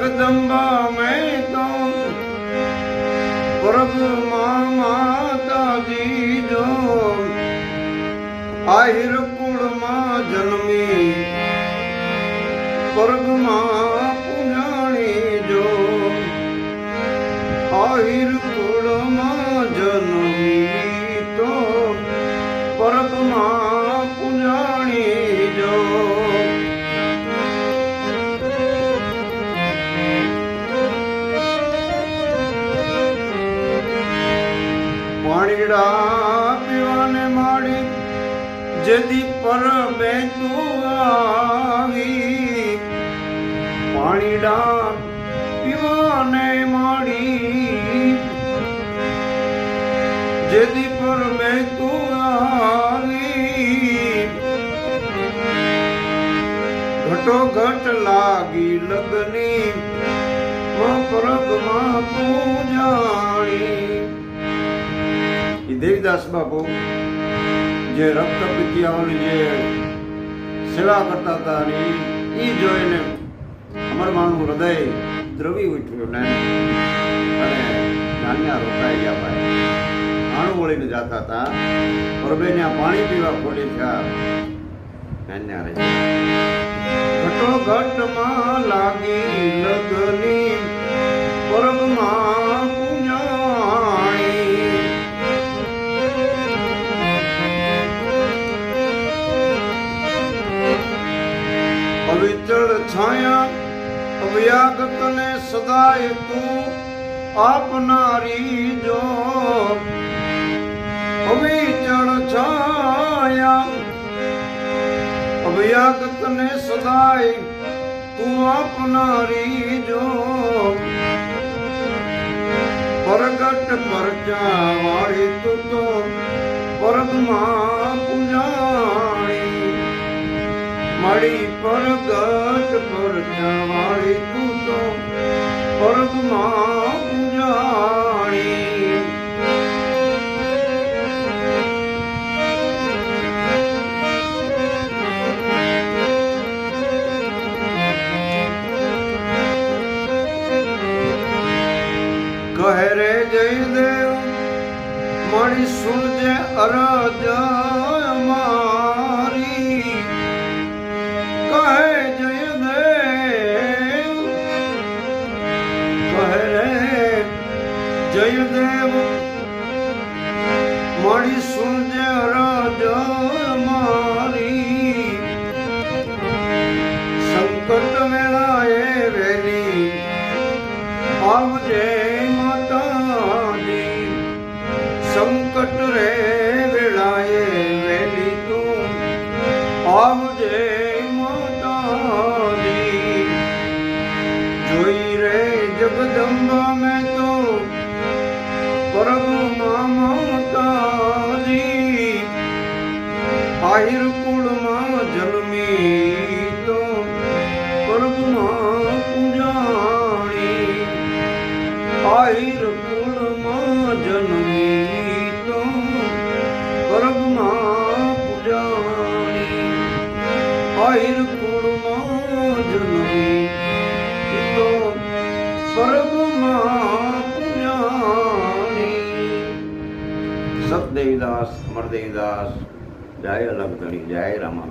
जगदम्बा मैं तो प्रभ माता जी जो आहिर कुल मां जन्मी प्रभ मां पुजाणी जो आहिर कुल मां जन्मी तो प्रभ मां पुजाणी जो પાણીડા પીવાને માડી જેદી પર બેતુ આવી પાણીડા પીવાને માડી જેદી પર બેતુ આવી ઘટો ઘટ લાગી લગની માં પ્રભ માં પૂજાણી। દેવીદાસ બાપુ જે રક્ત પીતિયાઓની જે સેવા કરતા હતા એ જોઈને અમરમાનું હૃદય દ્રવી ઉઠ્યું ને અને નાન્યા રોકાઈ ગયા ભાઈ આણું વળીને જતા હતા પરબેને પાણી પીવા ખોલી થયા નાન્યા રહી ઘટો ઘટમાં લાગી લગની પરબમાં पवित्र छाया अव्यागत ने सदाय तू आपनारी जो पवित्र छाया अव्यागत ने सदाय तू आपनारी जो परगट परचा वाली तू तो परगमा पूजाणी माड़ी परगट परचा वाली तू तो परगमा पूजाणी। कहे रे जयदेव माड़ी सुन जे अरज मारी कहे जयदेव कहे रे जयदेव माड़ी सुन जे अरज मारी संकट वेलाए वेली आवजे संकट रे वेलाए वेली तू आवजे माताजी जोई रे जगदम्बा में तो प्रभ माताजी आहिर कुल मां जन्मी तो प्रभ मां पूजाणी आहिर कुल मां जन्मी प्रभ मां पूजाणी आहिर कुल मां जन्मी तो प्रभ मां पूजाणी। सत देवीदास अमर देवीदास जय अलग धणी जय रामा।